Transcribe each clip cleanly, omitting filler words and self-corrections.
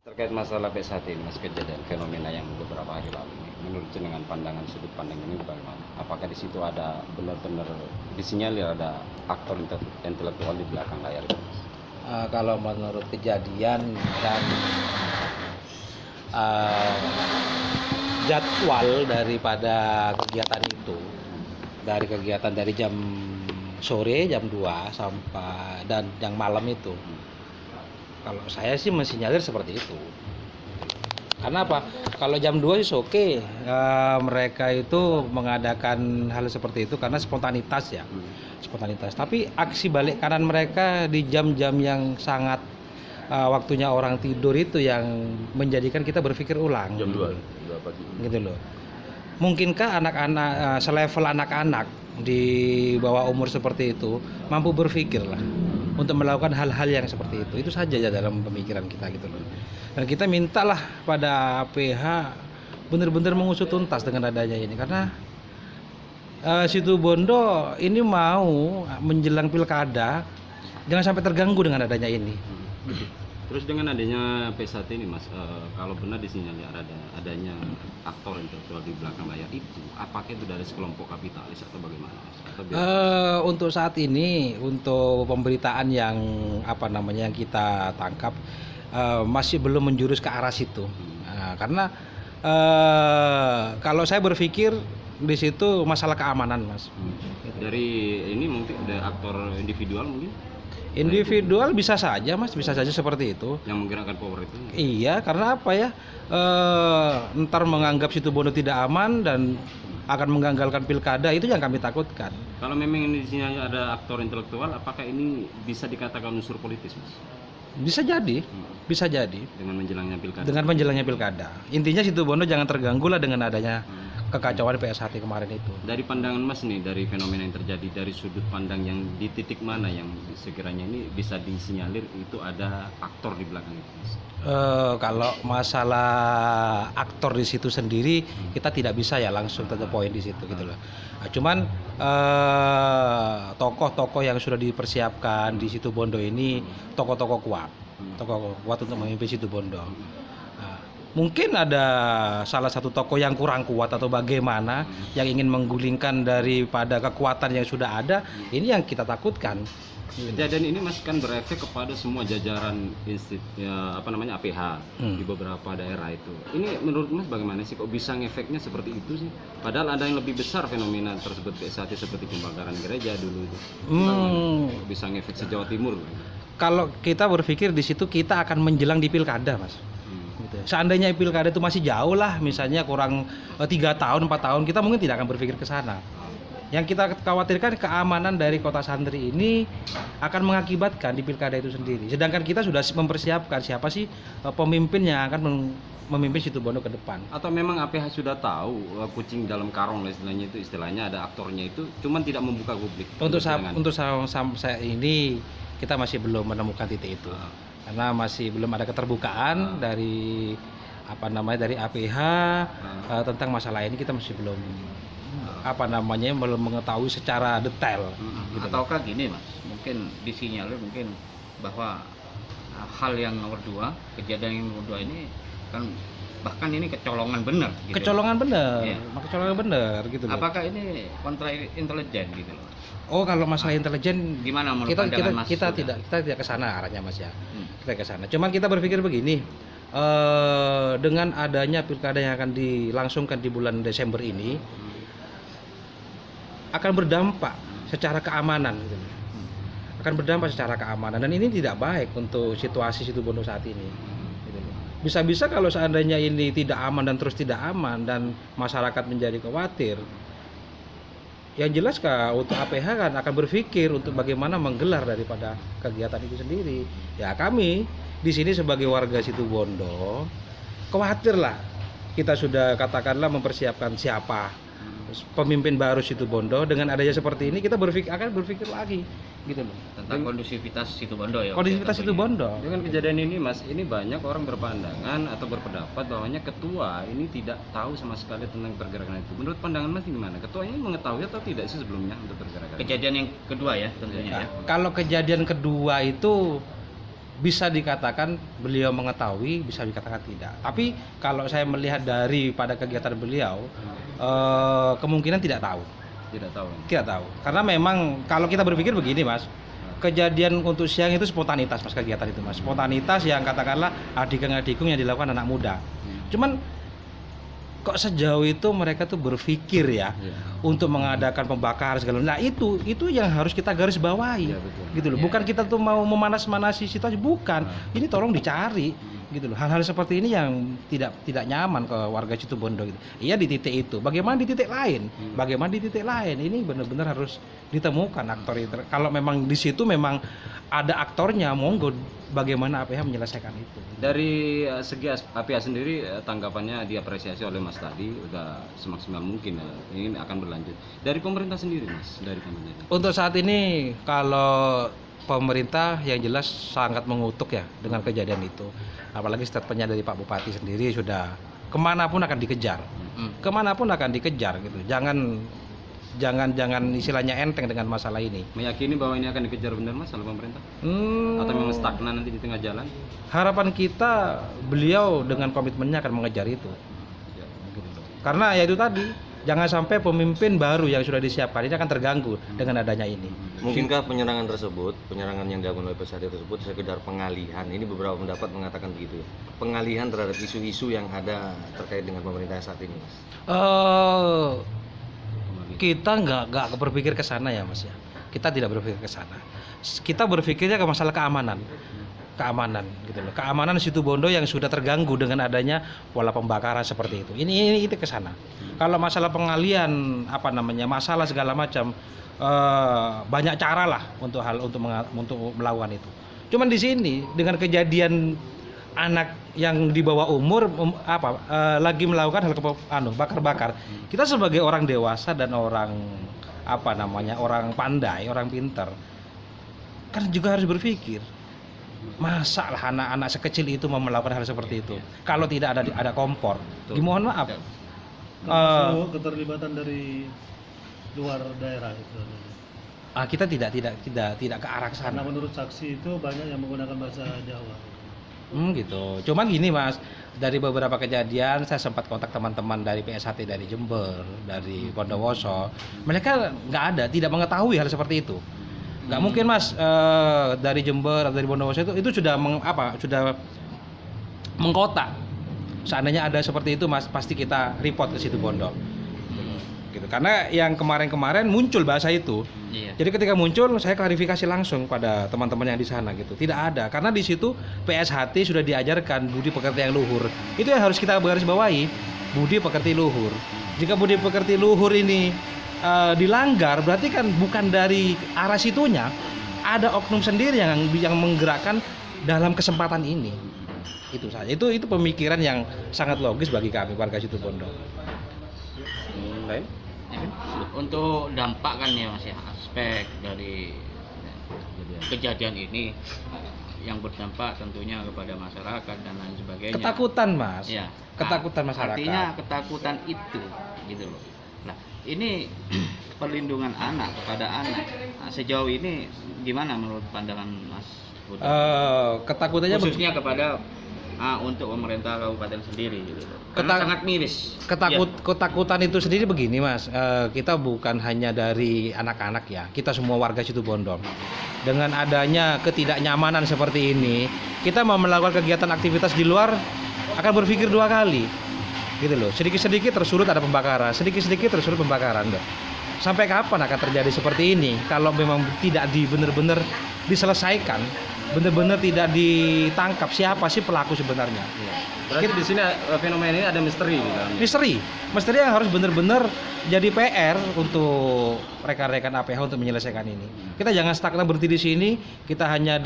Terkait masalah saat ini, Mas, kejadian fenomena yang beberapa hari lalu ini, menurut dengan pandangan sudut pandang ini bagaimana? Apakah di situ ada benar-benar disinyalir ada aktor intelektual di belakang layar itu, Mas? Kalau menurut kejadian dan jadwal daripada kegiatan itu, dari jam sore jam 2 sampai dan yang malam itu, kalau saya sih mensinyalir seperti itu. Karena apa? Kalau jam 2 sih oke, mereka itu mengadakan hal seperti itu karena spontanitas ya, spontanitas. Tapi aksi balik kanan mereka di jam-jam yang sangat waktunya orang tidur itu yang menjadikan kita berpikir ulang. Jam 2 pagi. Gitu loh. Mungkinkah anak-anak selevel anak-anak di bawah umur seperti itu mampu berpikir lah untuk melakukan hal-hal yang seperti itu? Itu saja ya dalam pemikiran kita gitu loh. Dan kita mintalah pada PH benar-benar mengusut tuntas dengan adanya ini, karena Situbondo ini mau menjelang pilkada jangan sampai terganggu dengan adanya ini. Terus dengan adanya saat ini, Mas, kalau benar disinyalir adanya aktor intelektual di belakang layar itu, apakah itu dari sekelompok kapitalis atau bagaimana, Mas? Untuk saat ini, untuk pemberitaan yang yang kita tangkap masih belum menjurus ke arah situ. Karena kalau saya berpikir di situ masalah keamanan, Mas. Dari ini mungkin ada aktor individual mungkin? Individual bisa saja, Mas, bisa saja seperti itu. Yang menggerakkan power itu? Iya, karena apa ya? Ntar menganggap Situbondo tidak aman dan akan menggagalkan pilkada, itu yang kami takutkan. Kalau memang ini di sini ada aktor intelektual, apakah ini bisa dikatakan unsur politis, Mas? Bisa jadi, bisa jadi. Dengan menjelangnya pilkada? Dengan menjelangnya pilkada. Intinya Situbondo jangan terganggu lah dengan adanya kekacauan PSHT kemarin itu. Dari pandangan Mas nih, dari fenomena yang terjadi, dari sudut pandang yang di titik mana yang sekiranya ini bisa disinyalir itu ada aktor di belakang itu, Mas? Kalau masalah aktor di situ sendiri, kita tidak bisa ya langsung to the point di situ gitu loh. Cuman tokoh-tokoh yang sudah dipersiapkan di Situbondo ini tokoh-tokoh kuat untuk memimpin Situbondo. Mungkin ada salah satu tokoh yang kurang kuat atau bagaimana yang ingin menggulingkan daripada kekuatan yang sudah ada, ini yang kita takutkan. Kejadian ini, Mas, kan berefek kepada semua jajaran APH di beberapa daerah itu. Ini menurut Mas bagaimana sih, kok bisa ngefeknya seperti itu sih? Padahal ada yang lebih besar fenomena tersebut saat ini, seperti pembakaran gereja dulu itu. Bisa ngefek se-Jawa Timur. Kalau kita berpikir di situ kita akan menjelang di pilkada, Mas. Gitu. Seandainya pilkada itu masih jauh lah, misalnya kurang 3 tahun, 4 tahun, kita mungkin tidak akan berpikir ke sana. Yang kita khawatirkan keamanan dari kota santri ini akan mengakibatkan di pilkada itu sendiri. Sedangkan kita sudah mempersiapkan siapa sih pemimpin yang akan memimpin Situbondo ke depan. Atau memang APH sudah tahu kucing dalam karung lah istilahnya ada aktornya itu, cuman tidak membuka publik. Untuk saya ini kita masih belum menemukan titik itu. Karena masih belum ada keterbukaan dari dari APH tentang masalah ini, kita masih belum belum mengetahui secara detail. Gitu. Ataukah gini, Mas, mungkin disinyalir mungkin bahwa hal yang nomor 2, kejadian yang nomor 2 ini kan bahkan ini kecolongan benar gitu. Kecolongan benar, ya. Kecolongan benar gitu loh. Apakah ini kontra intelijen gitu loh? Oh, kalau masalah intelijen gimana menurut pandangan Mas? Kita tidak ke sana arahnya, Mas ya. Kita ke sana. Cuman kita berpikir begini, dengan adanya pilkada yang akan dilangsungkan di bulan Desember ini akan berdampak secara keamanan gitu. Akan berdampak secara keamanan, dan ini tidak baik untuk situasi Situbondo saat ini. Bisa-bisa kalau seandainya ini tidak aman dan terus tidak aman dan masyarakat menjadi khawatir, yang jelas untuk APH kan akan berpikir untuk bagaimana menggelar daripada kegiatan itu sendiri. Ya, kami di sini sebagai warga Situbondo khawatir lah, kita sudah katakanlah mempersiapkan siapa pemimpin baru Situbondo, dengan adanya seperti ini kita akan berpikir lagi gitu loh. Tentang kondusivitas Situbondo ya. Kondusivitas tentunya. Situbondo. Dengan kejadian ini Mas, ini banyak orang berpandangan atau berpendapat bahwanya ketua ini tidak tahu sama sekali tentang pergerakan itu. Menurut pandangan Mas gimana? Ketua ini mengetahui atau tidak sih sebelumnya untuk pergerakan? Kejadian yang kedua ya tentunya Nah, ya. kalau kejadian kedua itu bisa dikatakan beliau mengetahui, bisa dikatakan tidak. Tapi kalau saya melihat daripada kegiatan beliau, kemungkinan tidak tahu. Tidak tahu. Tidak tahu. Karena memang kalau kita berpikir begini, Mas, kejadian untuk siang itu spontanitas, Mas, kegiatan itu, Mas. Spontanitas yang katakanlah adikung yang dilakukan anak muda. Cuman kok sejauh itu mereka tuh berpikir ya untuk mengadakan pembakaran segala. Nah, itu yang harus kita garis bawahi. Iya, betul. Gitu loh. Bukan kita tuh mau memanas-manasi situasi, bukan. Ini tolong dicari gitu loh. Hal-hal seperti ini yang tidak nyaman ke warga Situbondo gitu. Iya di titik itu. Bagaimana di titik lain? Bagaimana di titik lain? Ini benar-benar harus ditemukan aktor itu. Kalau memang di situ memang ada aktornya, monggo bagaimana APH menyelesaikan itu. Dari segi APH sendiri tanggapannya diapresiasi oleh Mas tadi udah semaksimal mungkin ya. Ini akan berlanjut. Dari pemerintah sendiri Mas, dari pemerintah. Untuk saat ini kalau pemerintah yang jelas sangat mengutuk ya dengan kejadian itu. Apalagi statementnya dari Pak Bupati sendiri sudah kemanapun akan dikejar, kemanapun akan dikejar gitu. Jangan istilahnya enteng dengan masalah ini. Meyakini bahwa ini akan dikejar benar Mas oleh pemerintah? Atau memang stagnan nanti di tengah jalan? Harapan kita beliau dengan komitmennya akan mengejar itu. Ya, gitu. Karena ya itu tadi, jangan sampai pemimpin baru yang sudah disiapkan ini akan terganggu dengan adanya ini. Mungkinkah penyerangan yang dilakukan oleh PSHT tersebut sekedar pengalihan? Ini beberapa pendapat mengatakan begitu. Pengalihan terhadap isu-isu yang ada terkait dengan pemerintah saat ini, Mas. Kita nggak berpikir ke sana ya, Mas ya. Kita tidak berpikir ke sana. Kita berpikirnya ke masalah keamanan gitu loh. Keamanan Situbondo yang sudah terganggu dengan adanya pola pembakaran seperti itu. Ini itu ke sana. Kalau masalah pengalian masalah segala macam banyak cara lah untuk melakukan itu. Cuman di sini dengan kejadian anak yang di bawah umur lagi melakukan hal bakar-bakar. Kita sebagai orang dewasa dan orang orang pandai, orang pintar kan juga harus berpikir. Masa lah anak-anak sekecil itu mau melakukan hal seperti itu kalau tidak ada kompor. Mohon maaf. Keterlibatan dari luar daerah itu. Kita tidak ke arah sana. Karena menurut saksi itu banyak yang menggunakan bahasa Jawa. Gitu. Cuman gini Mas, dari beberapa kejadian saya sempat kontak teman-teman dari PSHT dari Jember, dari Bondowoso. Mereka tidak mengetahui hal seperti itu. Nggak mungkin Mas dari Jember atau dari Bondowoso itu sudah mengkota. Seandainya ada seperti itu Mas, pasti kita report ke Situbondo. Gitu. Karena yang kemarin-kemarin muncul bahasa itu. Iya. Jadi ketika muncul saya klarifikasi langsung pada teman-teman yang di sana gitu. Tidak ada, karena di situ PSHT sudah diajarkan budi pekerti yang luhur. Itu yang harus kita garis bawahi, budi pekerti luhur. Jika budi pekerti luhur ini dilanggar, berarti kan bukan dari arah situnya, ada oknum sendiri yang menggerakkan dalam kesempatan ini. Itu saja. Itu pemikiran yang sangat logis bagi kami warga Situbondo. Lain? Untuk dampak kan ya Mas ya, aspek dari kejadian ini yang berdampak tentunya kepada masyarakat dan lain sebagainya. Ketakutan Mas. Ya. Ketakutan masyarakat. Artinya ketakutan itu gitu loh. Nah, ini perlindungan anak kepada anak. Nah, sejauh ini gimana menurut pandangan Mas Budi? Ketakutannya khususnya kepada untuk pemerintah kabupaten sendiri gitu. Karena sangat miris. Ketakutan itu sendiri begini Mas, kita bukan hanya dari anak-anak ya, kita semua warga Situbondo. Dengan adanya ketidaknyamanan seperti ini, kita mau melakukan kegiatan aktivitas di luar akan berpikir dua kali, gitu loh. Sedikit-sedikit tersulut ada pembakaran, sedikit-sedikit tersulut pembakaran. Sampai kapan akan terjadi seperti ini? Kalau memang tidak benar-benar diselesaikan, benar-benar tidak ditangkap siapa sih pelaku sebenarnya. Berarti di sini fenomena ini ada misteri di dalamnya. Misteri yang harus benar-benar jadi PR untuk rekan-rekan APH untuk menyelesaikan ini. Kita jangan stagnan berhenti di sini, kita hanya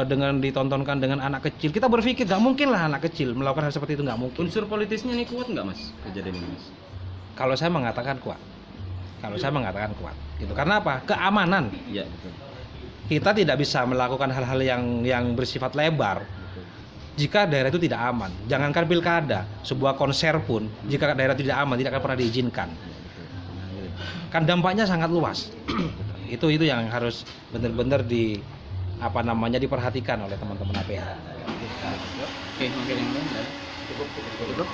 dengan ditontonkan dengan anak kecil. Kita berpikir nggak mungkin lah anak kecil melakukan hal seperti itu, nggak mungkin. Unsur politisnya ini kuat nggak Mas kejadian ini Mas? Kalau saya mengatakan kuat. Gitu. Karena apa? Keamanan. Iya, betul. Kita tidak bisa melakukan hal-hal yang bersifat lebar jika daerah itu tidak aman. Jangankan pilkada, sebuah konser pun jika daerah tidak aman tidak akan pernah diizinkan. Kan dampaknya sangat luas. itu yang harus benar-benar diperhatikan oleh teman-teman APH. Oke, mungkin yang lain. Cukup.